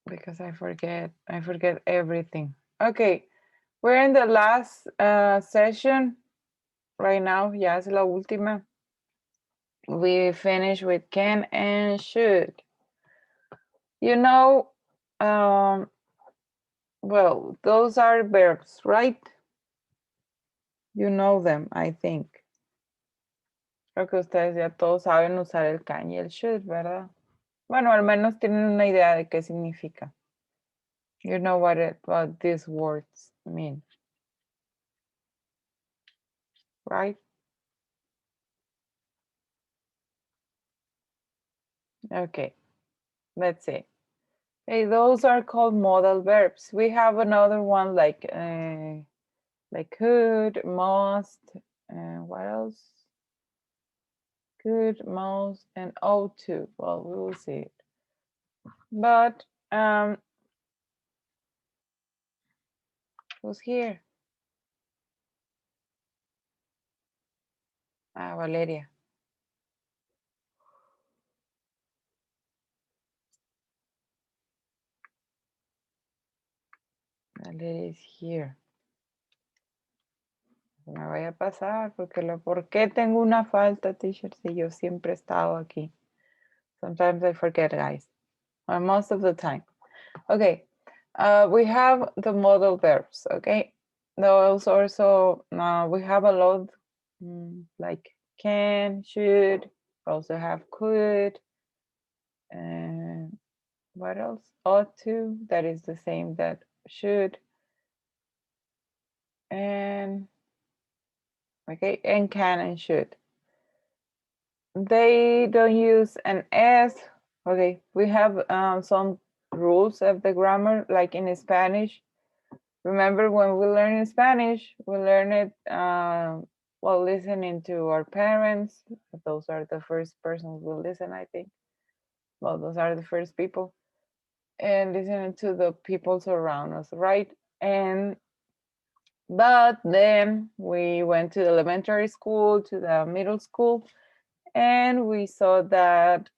because I forget everything. Okay, we're in the last session right now. Ya es la última. We finish with can and should. You know, well, those are verbs, right? You know them, I think. Creo que ustedes ya todos saben usar el can y el should, ¿verdad? Bueno, al menos tienen una idea de qué significa. You know what these words mean, right? Okay, let's see. Hey, those are called modal verbs. We have another one like could, must, what else? Could, must, and ought to. Well, we will see it. But who's here? Ah, Valeria. Valeria is here. Me vaya a pasar porque ¿por qué tengo una falta, teacher, si yo siempre he estado aquí? Sometimes I forget, guys. Or most of the time. Okay. We have the modal verbs, okay? Those also, we have a lot like can, should, also have could, and what else? Ought to, that is the same that should. And, okay, and can and should. They don't use an S. Okay, we have some rules of the grammar, like in Spanish. Remember when we learn in Spanish, we learn it while listening to our parents. Those are the first persons we listen, I think. Well, those are the first people. And listening to the people around us, right? But then we went to elementary school, to the middle school, and we saw that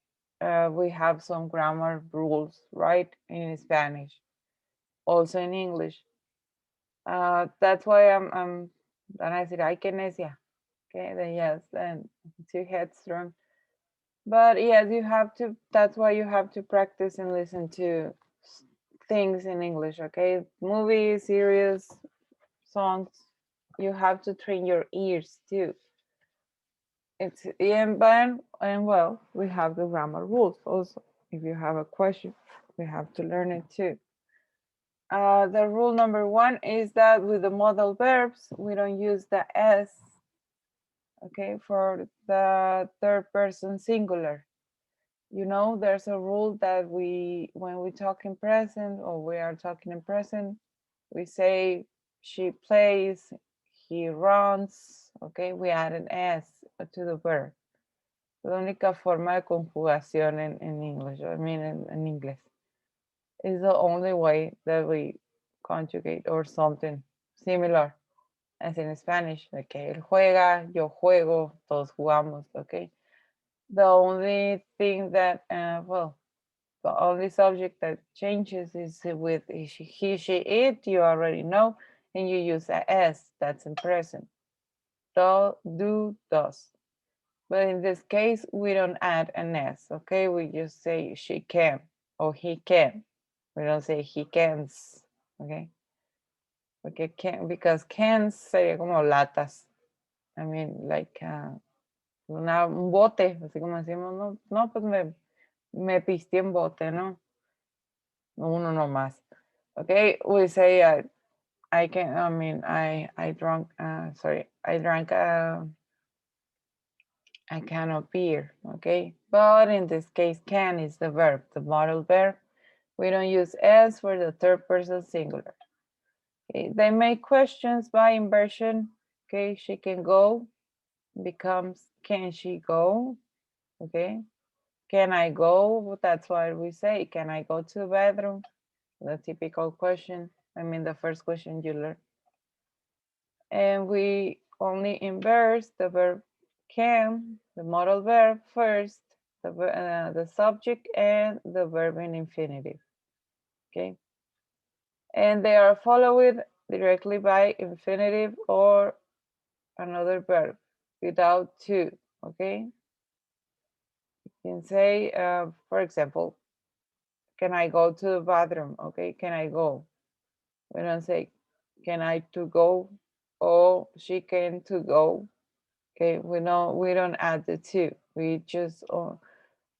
we have some grammar rules, right? In Spanish, also in English. That's why and I said, ay, que necia. Okay, then yes, then too headstrong. But yes, you have to, that's why you have to practice and listen to things in English, okay? Movies, series, songs, you have to train your ears too. It's and well, we have the grammar rules also. If you have a question, we have to learn it too. The rule number one is that with the modal verbs, we don't use the S, okay, for the third person singular. You know, there's a rule that when we talk in present or we are talking in present, we say she plays, he runs, okay, we add an S to the verb. La única forma de conjugación en English, I mean in English. Is the only way that we conjugate or something similar as in Spanish, like él juega, yo juego, todos jugamos, okay? The only thing that, well, the only subject that changes is with he, she, it, you already know, and you use a S, that's in present. Do, does. But in this case, we don't add an S, okay? We just say she can or he can. We don't say he cans, okay? Because cans sería como latas. I mean, like un bote, así como decimos, no, pues me pisté en bote, ¿no? Uno nomás. Okay, we say I drank a can of beer, okay? But in this case, can is the verb, the modal verb. We don't use S for the third person singular. Okay, they make questions by inversion. Okay, she can go becomes can she go? Okay, can I go? That's why we say, can I go to the bathroom? The typical question. I mean, the first question you learn. And we only inverse the verb can, the modal verb first, the subject and the verb in infinitive. Okay. And they are followed directly by infinitive or another verb without to. Okay. You can say, for example, can I go to the bathroom? Okay. Can I go? We don't say, can I to go? Or she can to go. Okay. We don't add the to. We just,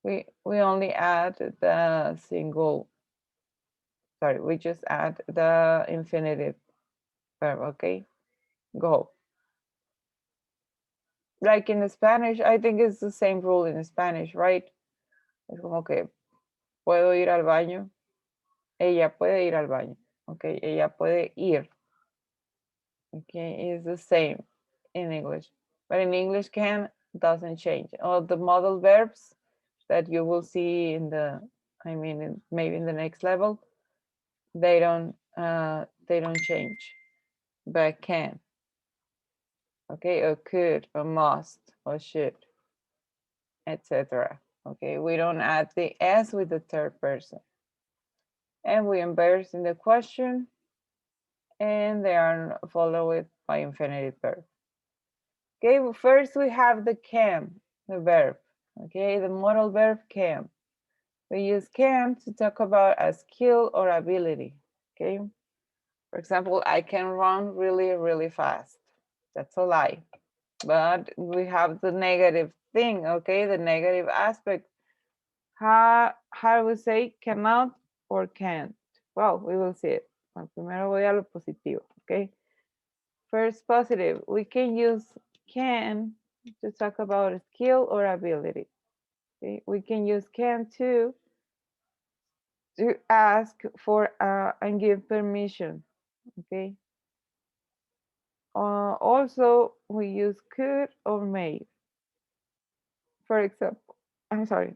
we only add the single, sorry, we just add the infinitive verb, okay? Go. Like in Spanish, I think it's the same rule in Spanish, right? Es como que puedo ir al baño. Ella puede ir al baño. Okay, ella puede ir. Okay, it's the same in English. But in English doesn't change. All the modal verbs that you will see in the, I mean, maybe in the next level, they don't change. But can. Okay, or could, or must, or should, etc. Okay, we don't add the S with the third person. And we embarrass in the question, and they are followed by infinitive verb. Okay, well, first we have the can, the verb. Okay, the modal verb can. We use can to talk about a skill or ability. Okay, for example, I can run really, really fast. That's a lie. But we have the negative thing, okay, the negative aspect. How do we say cannot or can't? Well, we will see it. Well, primero voy a lo positivo, okay? First, positive. We can use can to talk about a skill or ability. Okay? We can use can to ask for and give permission, okay? Also, we use could or may. For example, I'm sorry.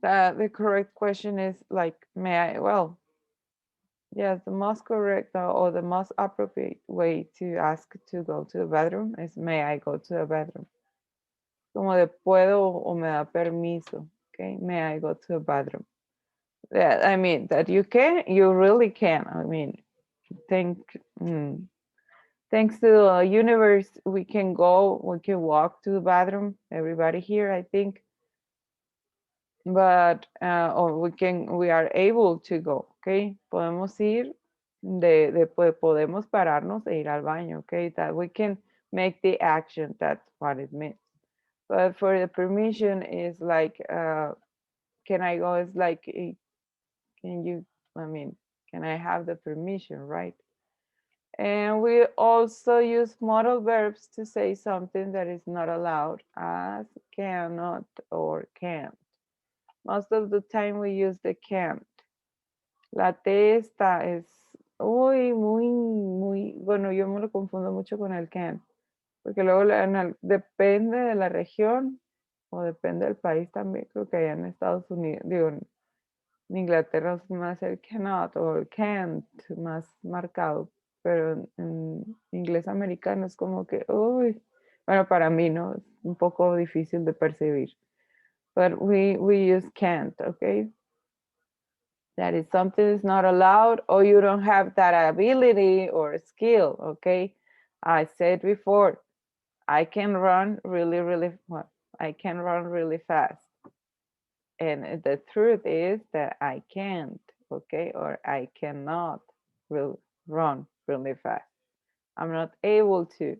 The correct question is like, may I? Well, yes, the most correct or the most appropriate way to ask to go to the bathroom is, may I go to the bathroom? Como de puedo o me da permiso. Okay, may I go to the bathroom? Yeah, I mean, that you can, you really can. I mean, thanks to the universe, we can walk to the bathroom. Everybody here, I think. But or we are able to go, okay? Podemos ir podemos pararnos e ir al baño, okay? That we can make the action. That's what it means. But for the permission is like, can I go? It's like, can you? I mean, can I have the permission, right? And we also use modal verbs to say something that is not allowed, as cannot or can't. Most of the time we use the can't. La T esta es muy, bueno, yo me lo confundo mucho con el can, porque luego depende de la región o depende del país también. Creo que allá en Estados Unidos, digo, en Inglaterra es más el cannot o el can't más marcado, pero en inglés americano es como que, uy, bueno, para mí, ¿no? Es un poco difícil de percibir. But we use can't, okay? That is something is not allowed, or you don't have that ability or skill, okay? I said before, I can run really, well, I can run really fast. And the truth is that I can't, okay? Or I cannot run really fast. I'm not able to.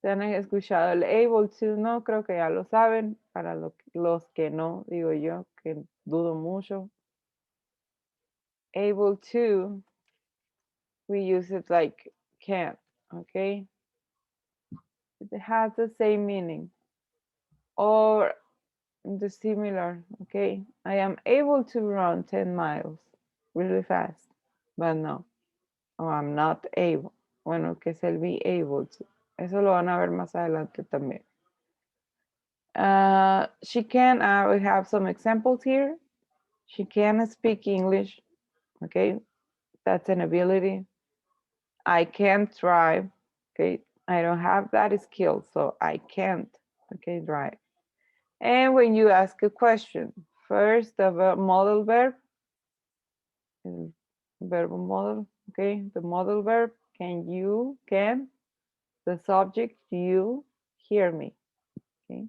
¿Se han escuchado el able to? No, creo que ya lo saben. Para los que no, digo yo, que dudo mucho. Able to, we use it like can't, okay? It has the same meaning or the similar, okay? I am able to run 10 miles really fast, but no, I'm not able. Bueno, que es el be able to. Eso lo van a ver más adelante también. She can, we have some examples here. She can speak English, okay? That's an ability. I can't drive, okay? I don't have that skill, so I can't, okay, drive. And when you ask a question, first the modal verb, verb model, okay, the modal verb, can, the subject, you hear me, okay?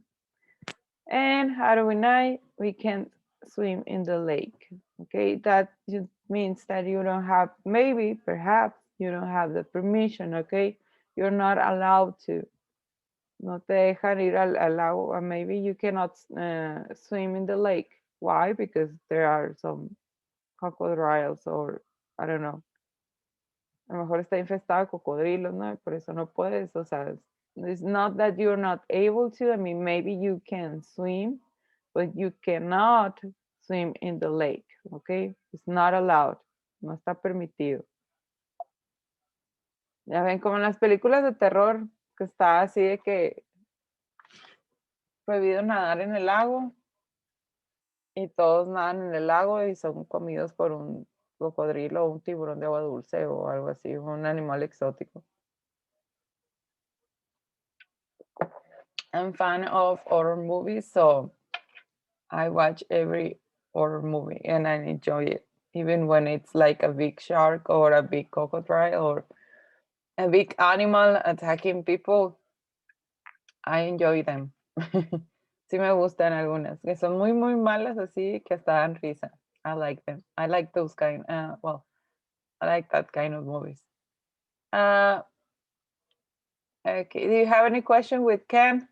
And how do we know we can't swim in the lake? Okay, that just means that you don't have, maybe, perhaps, you don't have the permission, okay? You're not allowed to. No te dejan ir al lago, or maybe you cannot swim in the lake. Why? Because there are some crocodiles, or I don't know. A lo mejor está infestado de cocodrilos, ¿no? Por eso no puedes, o sea, it's not that you're not able to. I mean, maybe you can swim, but you cannot swim in the lake, okay? It's not allowed. No está permitido. Ya ven, como en las películas de terror, que está así de que prohibido nadar en el lago y todos nadan en el lago y son comidos por un cocodrilo o un tiburón de agua dulce o algo así, un animal exótico. I'm fan of horror movies, so I watch every horror movie and I enjoy it, even when it's like a big shark or a big crocodile or a big animal attacking people. I enjoy them. Sí me gustan algunas, que son muy, muy malas así que hasta dan risa. I like them. I like those kind, well, I like that kind of movies. Okay, do you have any question with Ken?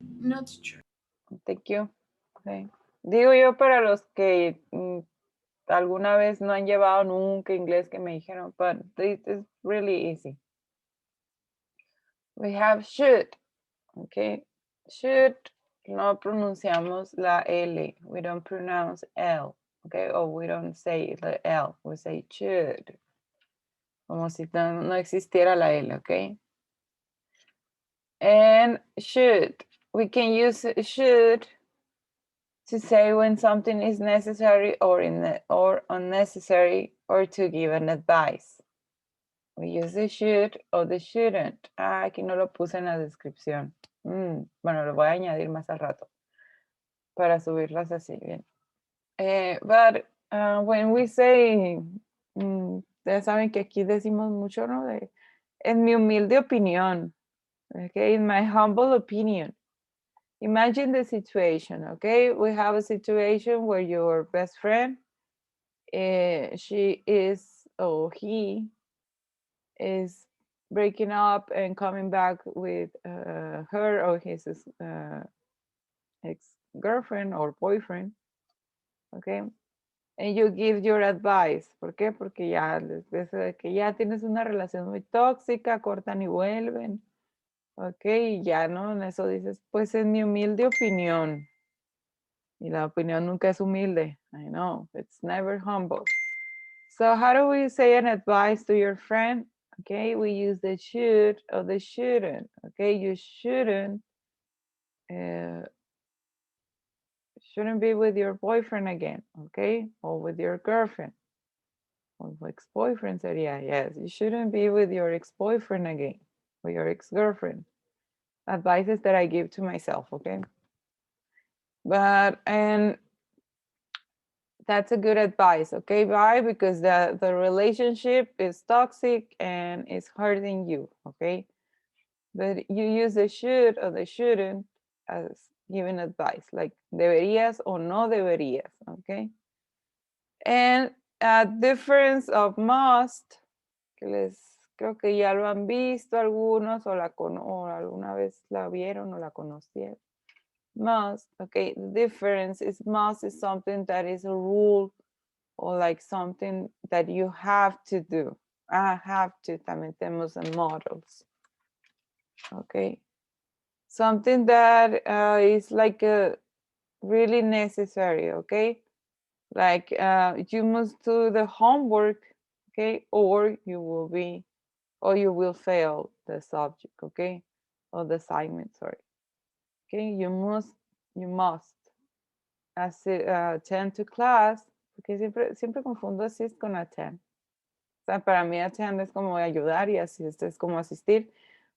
No, teacher. Thank you. Okay. Digo yo para los que alguna vez no han llevado nunca inglés que me dijeron, but this is really easy. We have should, okay? Should, no pronunciamos la L. We don't pronounce L, okay? Or we don't say the L, we say should. Como si no existiera la L, okay? And should, we can use should to say when something is necessary or unnecessary, or to give an advice. We use the should or the shouldn't. Ah, aquí no lo puse en la descripción. Bueno, lo voy a añadir más al rato para subirlas así bien. But when we say, ya saben que aquí decimos mucho, ¿no? En mi humilde opinión, okay, in my humble opinion. Imagine the situation, okay? We have a situation where your best friend, she is, or he is breaking up and coming back with her or his ex-girlfriend or boyfriend, okay? And you give your advice. ¿Por qué? Porque ya, desde que ya tienes una relación muy tóxica, cortan y vuelven. Ok, ya no, en eso dices, pues en mi humilde opinión. Y la opinión nunca es humilde. I know, it's never humble. So how do we say an advice to your friend? Okay, we use the should or the shouldn't. Okay, you shouldn't be with your boyfriend again. Okay, or with your girlfriend. Or ex-boyfriend sería, yes, you shouldn't be with your ex-boyfriend again, or your ex-girlfriend. Advices that I give to myself, okay? But, and that's a good advice, okay? Why? Because the relationship is toxic and it's hurting you, okay? But you use the should or the shouldn't as giving advice, like deberías o no deberías, okay? And a difference of must, que creo que ya lo han visto algunos o alguna vez la vieron o la conocieron. Must, okay, the difference is must is something that is a rule or like something that you have to do. I have to, también tenemos en modals. Okay. Something that is like really necessary, okay? Like you must do the homework, okay? Or you will fail the subject, okay? Or the assignment, sorry. Okay, you must attend to class, porque siempre confundo assist con attend. O sea, para mí attend es como ayudar y assist es como asistir.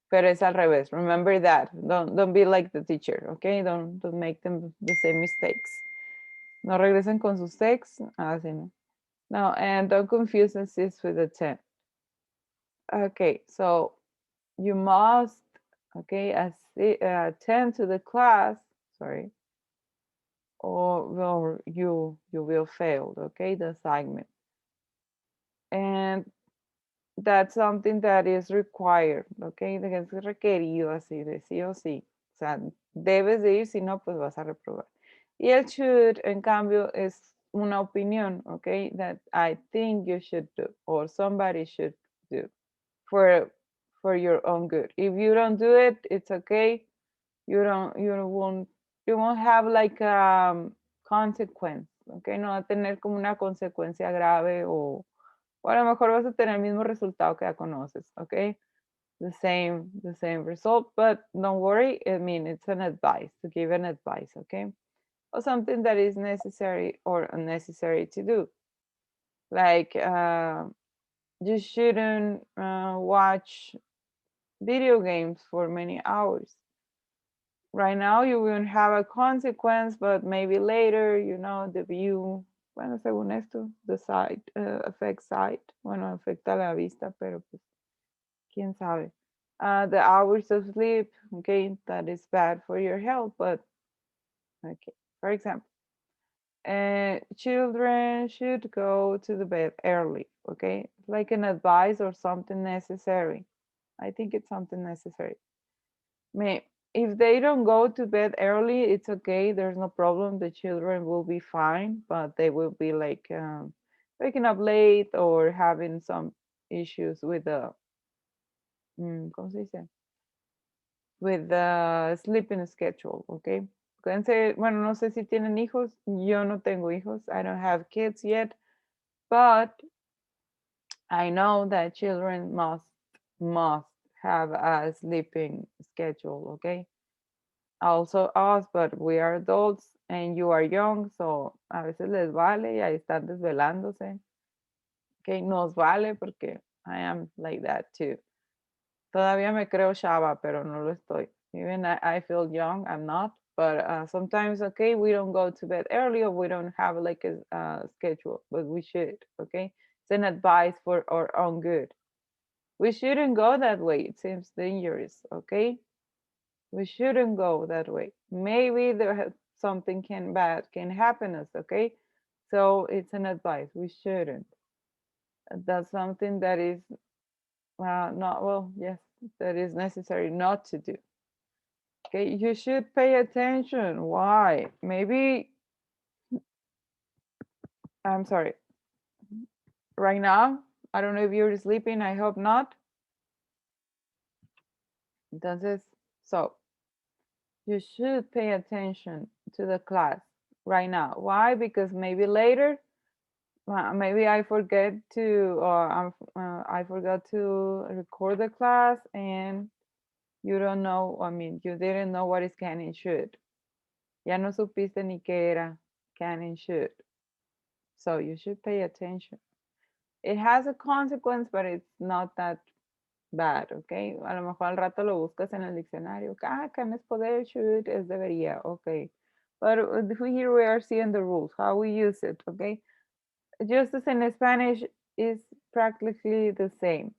pero es al revés. Remember that. Don't be like the teacher, okay? Don't make them the same mistakes. No regresen con sus texts. Así no. No, and don't confuse assist with attend. Okay, so you must, okay, attend to the class, sorry, or you will fail, okay, the assignment. And that's something that is required, okay, es requerido así de sí o sí. O sea, debes de ir, si no, pues vas a reprobar. Y el should, en cambio, es una opinión, okay, that I think you should do, or somebody should do for your own good. If you don't do it, it's okay. You won't have like a consequence, okay? No va a tener como una consecuencia grave o a lo mejor vas a tener el mismo resultado que ya conoces, okay? The same result, but don't worry. I mean, it's an advice, to give an advice, okay? Or something that is necessary or unnecessary to do. Like, you shouldn't watch video games for many hours. Right now, you won't have a consequence, but maybe later, the view, bueno, según esto, the sight, affects sight, bueno, afecta la vista, pero pues, quién sabe. The hours of sleep, okay, that is bad for your health, but, okay, for example, children should go to the bed early, okay, like an advice or something necessary. I think it's something necessary. If they don't go to bed early, it's okay. There's no problem. The children will be fine, but they will be like waking up late or having some issues with the, ¿cómo se dice? With the sleeping schedule, okay? Bueno, no sé si tienen hijos. Yo no tengo hijos. I don't have kids yet, but I know that children must have a sleeping schedule, okay? Also us, but we are adults and you are young, so a veces les vale y ahí están desvelándose. Okay, nos vale porque I am like that too. Todavía me creo chava, pero no lo estoy. Even I feel young, I'm not. But sometimes, okay, we don't go to bed early or we don't have like a schedule, but we should, okay? It's an advice for our own good. We shouldn't go that way. It seems dangerous, okay? We shouldn't go that way. Maybe something bad can happen us, okay? So it's an advice. We shouldn't. That's something that is not, well, yes, that is necessary not to do. Okay, you should pay attention. Why? Maybe, I'm sorry, right now, I don't know if you're sleeping, I hope not. Entonces, so you should pay attention to the class right now. Why? Because maybe later, maybe I forget to, or I forgot to record the class and you don't know, I mean, you didn't know what is can and should. Ya no supiste ni qué era can and should. So you should pay attention. It has a consequence, but it's not that bad, okay? A lo mejor al rato lo buscas en el diccionario. Can es poder, should es debería, okay. But here we are seeing the rules, how we use it, okay? Just as in Spanish is practically the same.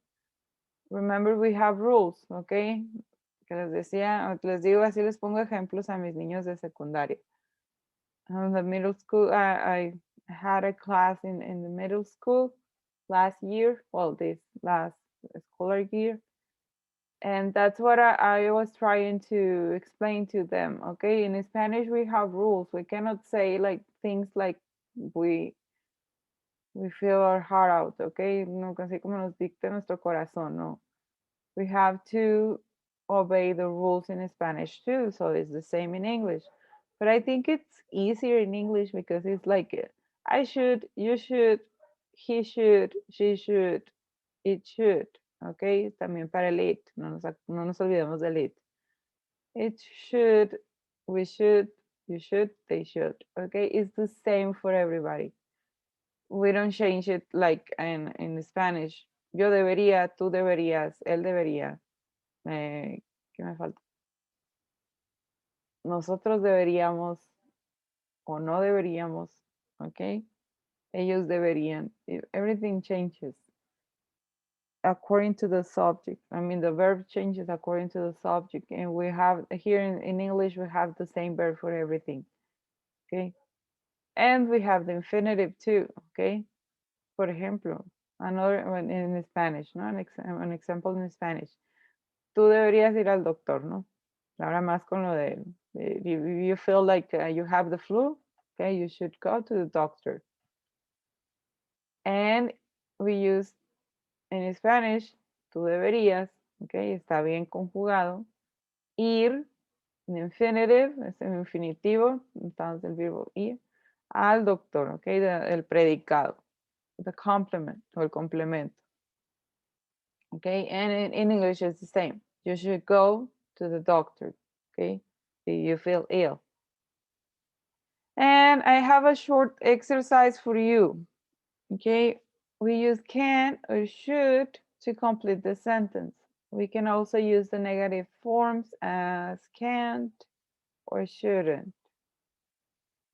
Remember, we have rules, okay? Que les decía, les digo así, les pongo ejemplos a mis niños de secundaria. In the middle school, I had a class in the middle school last year, well, this last scholar year. And that's what I was trying to explain to them, okay? In Spanish, we have rules. We cannot say like things like we feel our heart out, okay? No, así como nos dicta nuestro corazón, no. We have to obey the rules in Spanish too, so it's the same in English. But I think it's easier in English because it's like I should, you should, he should, she should, it should, okay? También para el it, no nos olvidemos del it. It should, we should, you should, they should, okay? It's the same for everybody. We don't change it like in Spanish. Yo debería, tú deberías, él debería. ¿Qué me falta? Nosotros deberíamos o no deberíamos, ¿ok? Ellos deberían. Everything changes according to the subject. I mean, the verb changes according to the subject. And we have, here in English, we have the same verb for everything, okay? And we have the infinitive too, okay? Por ejemplo, another one in Spanish, ¿no? An example in Spanish. Tú deberías ir al doctor, ¿no? Ahora más con lo de, you feel like you have the flu, okay? You should go to the doctor. And we use in Spanish, tú deberías, okay? Está bien conjugado. Ir, in infinitive, es en infinitivo, entonces el verbo ir, al doctor, okay? El predicado, the complement o el complemento. Okay, and in English it's the same. You should go to the doctor, okay, if you feel ill. And I have a short exercise for you, okay? We use can or should to complete the sentence. We can also use the negative forms as can't or shouldn't.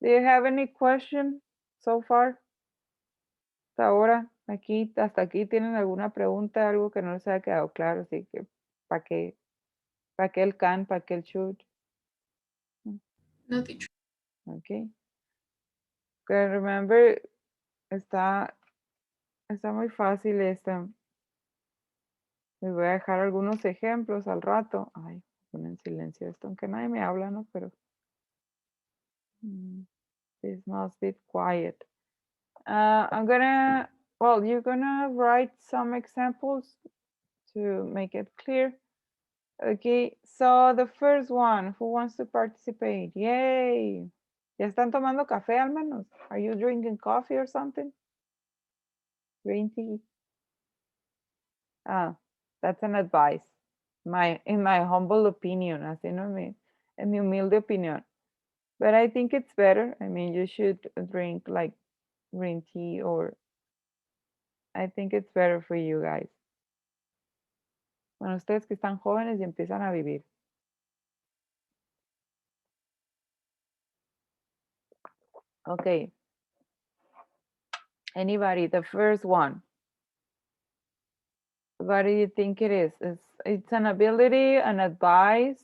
Do you have any question so far? Hasta ahora, hasta aquí tienen alguna pregunta, algo que no les haya quedado claro, así que ¿para qué? ¿Para qué el can? ¿Para qué el should? No, teacher. Ok. Que remember, está muy fácil esta. Les voy a dejar algunos ejemplos al rato. Ay, pon en silencio esto, aunque nadie me habla, ¿no? Pero this must be quiet. I'm gonna, well, you're gonna write some examples to make it clear. Okay, so the first one, who wants to participate? Yay! ¿Ya están tomando café al menos? Are you drinking coffee or something? Green tea? Ah, that's an advice. In my humble opinion, así no en mi humilde opinión. But I think it's better. I mean, you should drink like green tea or I think it's better for you guys. Bueno, ustedes que están jóvenes y empiezan a vivir. Okay. Anybody, the first one. What do you think it is? It's an ability, an advice.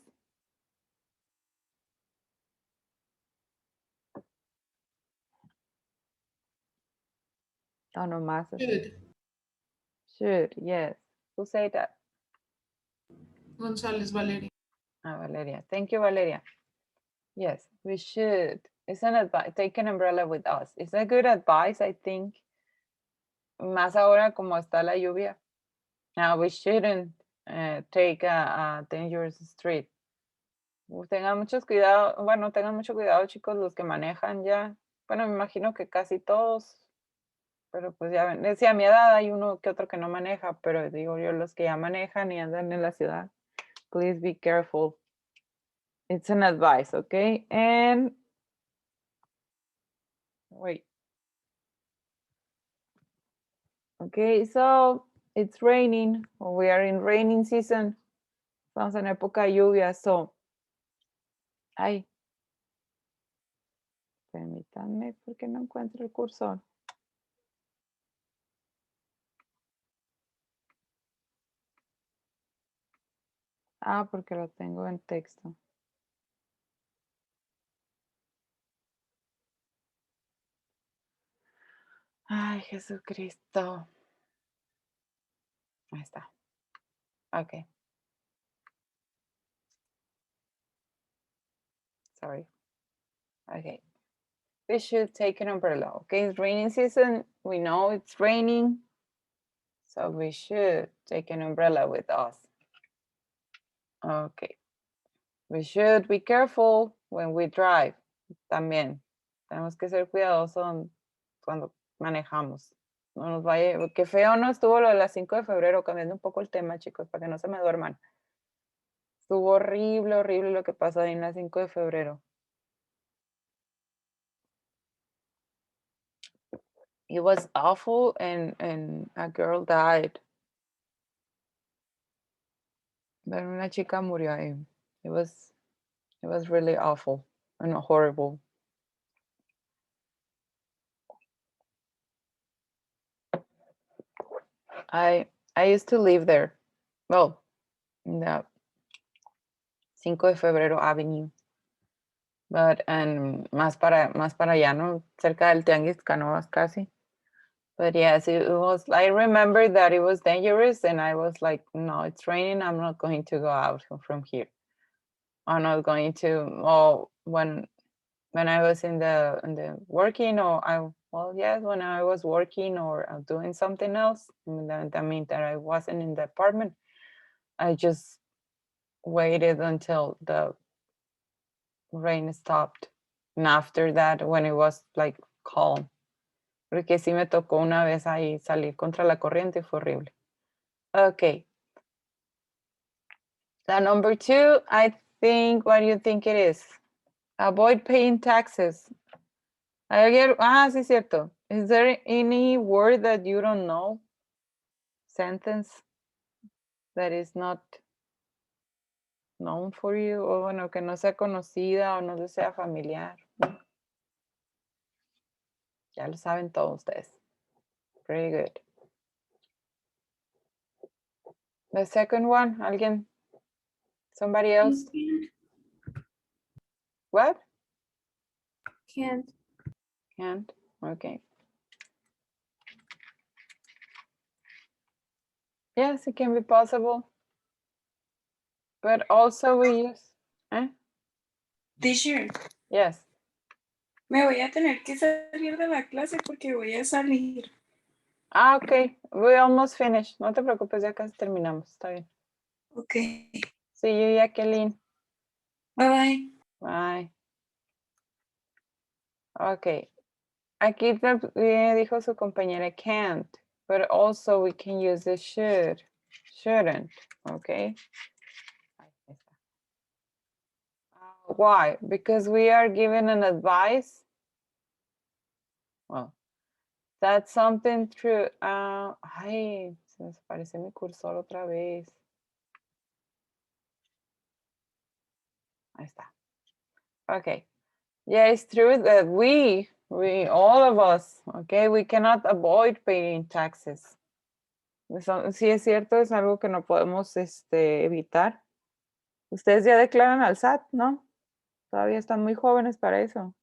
Oh, no más. Should. Should, yes. Who said that? González Valeria. Ah, Valeria. Thank you, Valeria. Yes, we should. It's an advice. Take an umbrella with us. It's a good advice, I think. Más ahora como está la lluvia. Now we shouldn't take a dangerous street. Tengan mucho cuidado. Bueno, tengan mucho cuidado, chicos, los que manejan ya. Bueno, me imagino que casi todos. Pero pues ya ven, decía, a mi edad hay uno que otro que no maneja, pero digo yo, los que ya manejan y andan en la ciudad, please be careful. It's an advice, okay? And wait. Okay, so it's raining, or we are in raining season. Estamos en época de lluvia, so. Ay. Permítanme, porque no encuentro el cursor. Ah, porque lo tengo en texto. Ay, Jesucristo. Ahí está. Okay. Sorry. Okay. We should take an umbrella. Okay, it's raining season. We know it's raining. So we should take an umbrella with us. Okay. We should be careful when we drive. También. Tenemos que ser cuidadosos cuando manejamos. No nos vaya. Qué feo no estuvo lo de las 5 de febrero, cambiando un poco el tema, chicos, para que no se me duerman. Estuvo horrible, horrible lo que pasó ahí en las 5 de febrero. It was awful and a girl died. Pero una chica murió ahí. It was really awful and horrible. I used to live there. Well, in the 5 de Febrero Avenue. But, and más para allá, ¿no? Cerca del Tianguis Canoas casi. But yes, it was, I remember that it was dangerous and I was like, no, it's raining. I'm not going to go out from here. I'm not going to, when I was in the working when I was working or doing something else, that means that I wasn't in the apartment, I just waited until the rain stopped. And after that, when it was like calm, porque sí me tocó una vez ahí salir contra la corriente, fue horrible. Okay. Number 2, I think, what do you think it is? Avoid paying taxes. Sí, cierto. Is there any word that you don't know? Sentence that is not known for you, o bueno, que no sea conocida o no sea familiar. Ya lo saben todos ustedes. Very good. The second one, alguien? Somebody else? What? Can't. Can't? Okay. Yes, it can be possible. But also we use... Teacher, Yes. me voy a tener que salir de la clase porque voy a salir. Okay. We almost finished. No te preocupes, ya casi terminamos. Está bien. Okay. See you, Jacqueline. Bye bye. Bye. Okay. Aquí dijo su compañera can't, but also we can use the should, shouldn't, okay? Why? Because we are given an advice. Well, that's something true. Ay, se me desaparece mi cursor otra vez. Ahí está. Okay. Yeah, it's true that we all of us, okay, we cannot avoid paying taxes. Eso, sí es cierto, es algo que no podemos evitar. Ustedes ya declaran al SAT, ¿no? Todavía están muy jóvenes para eso.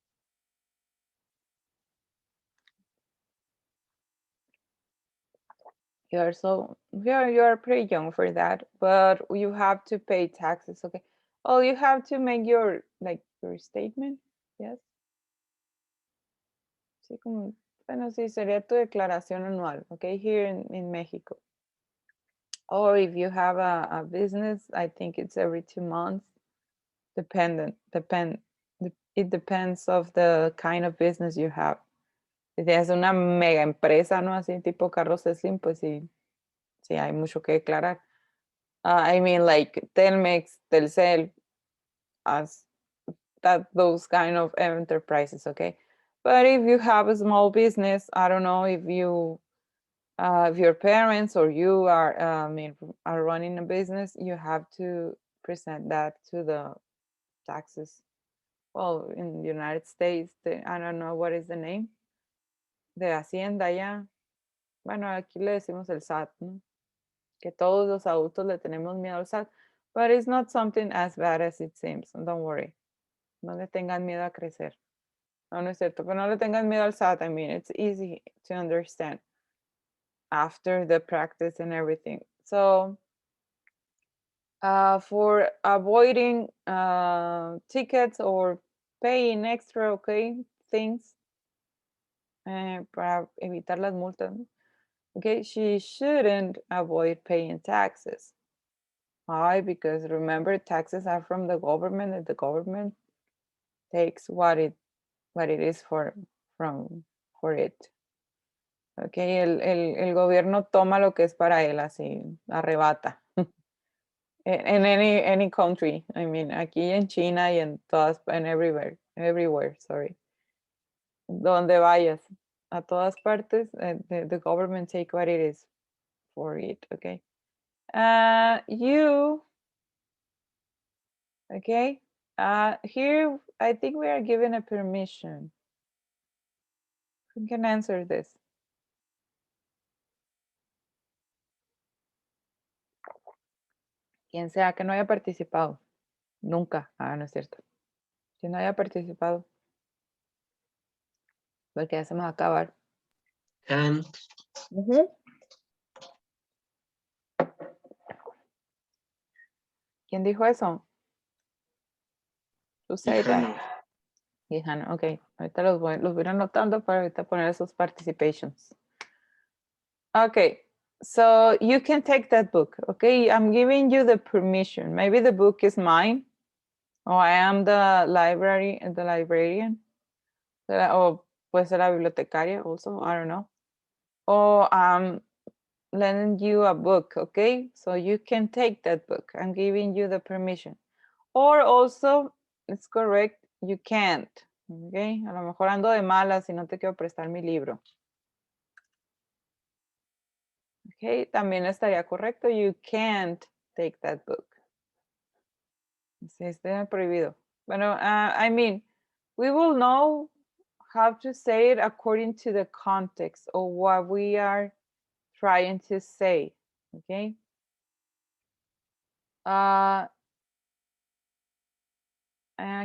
You are pretty young for that, but you have to pay taxes, okay? Oh, you have to make your statement, yes? Sí, como, bueno, sí, sería tu declaración anual, okay, here in Mexico. Or if you have a business, I think it's every 2 months. It depends of the kind of business you have. Si tienes una mega empresa, ¿no? Así tipo Carlos Slim, pues sí, sí hay mucho que declarar. I mean, like Telmex, Telcel, as those kind of enterprises, okay? But if you have a small business, I don't know if your parents or you are running a business, you have to present that to the taxes. Well, in the United States, I don't know what is the name. De Hacienda ya. Bueno, aquí le decimos el SAT, ¿no? Que todos los adultos le tenemos miedo al SAT. But it's not something as bad as it seems. Don't worry. No le tengan miedo a crecer. No, no es cierto. Pero no le tengan miedo al SAT. I mean, it's easy to understand after the practice and everything. So, for avoiding tickets or paying extra, okay, things, para evitar las multas, ¿no? Okay, she shouldn't avoid paying taxes. Why? Because remember, taxes are from the government, and the government takes what it is for it. Okay, el gobierno toma lo que es para él, así, arrebata. In any country, I mean, aquí en China y en todas, and everywhere, sorry. Donde vayas, a todas partes, the government take what it is for it, okay? You Okay. Here, I think we are given a permission. Who can answer this? Quien sea que no haya participado. Nunca. No es cierto. Que no haya participado. Porque ya se me va a acabar. Can't. ¿Quién dijo eso? Who said that? Híjole. Híjole, ok. Ahorita los voy a ir anotando para ahorita poner esos participations. Okay, so you can take that book, okay? I'm giving you the permission. Maybe the book is mine, or I am the librarian, or puede ser la bibliotecaria also, I don't know. Or I'm lending you a book, okay? So you can take that book. I'm giving you the permission. Or also, it's correct, you can't, okay? A lo mejor ando de malas y no te quiero prestar mi libro. Okay, también estaría correcto. You can't take that book. Sí, está prohibido. Bueno, I mean, we will know how to say it according to the context of what we are trying to say. Okay.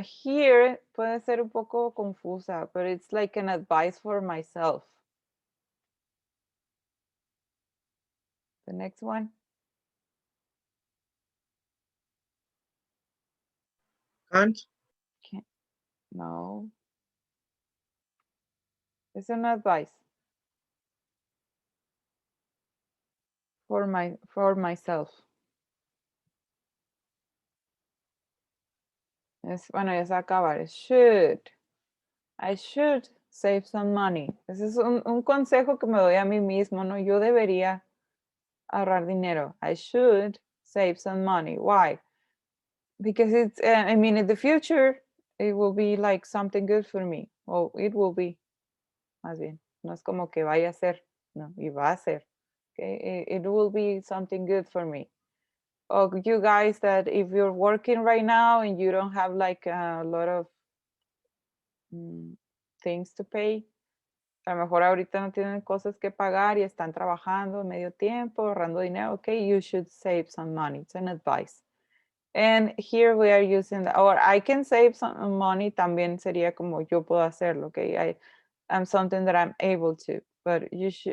Here puede ser un poco confusa, but it's like an advice for myself. The next one. Can't. No. It's an advice for myself. Bueno, ya se va a acabar. I should save some money. Ese es un consejo que me doy a mí mismo, ¿no? Yo debería ahorrar dinero. I should save some money. Why? Because it's, I mean, in the future, it will be like something good for me. Or it will be, más bien. No es como que vaya a ser, no, y va a ser. Okay? It will be something good for me. Or you guys that if you're working right now and you don't have like a lot of things to pay, a lo mejor ahorita no tienen cosas que pagar y están trabajando medio tiempo, ahorrando dinero, okay, you should save some money. It's an advice. And here we are using, or I can save some money, también sería como yo puedo hacerlo, okay? I'm something that I'm able to, but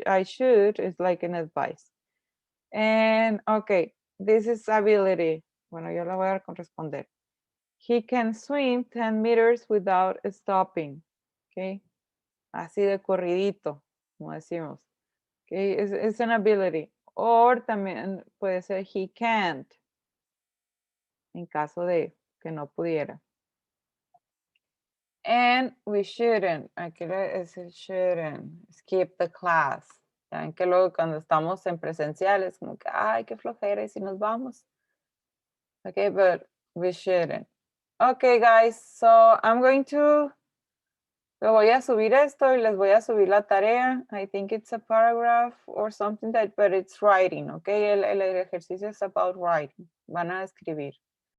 I should is like an advice. And okay, this is ability. Bueno, yo la voy a corresponder. He can swim 10 meters without stopping, okay? Así de corridito, como decimos. Okay, it's an ability. Or también puede ser he can't, en caso de que no pudiera. And we shouldn't, aquí es el shouldn't, skip the class. Saben que luego cuando estamos en presenciales, como que, ay, qué flojera, y si nos vamos. Okay, but we shouldn't. Okay, guys, so I'm going to le voy a subir esto y les voy a subir la tarea. I think it's a paragraph or something that, but it's writing, okay? El ejercicio es about writing. Van a escribir.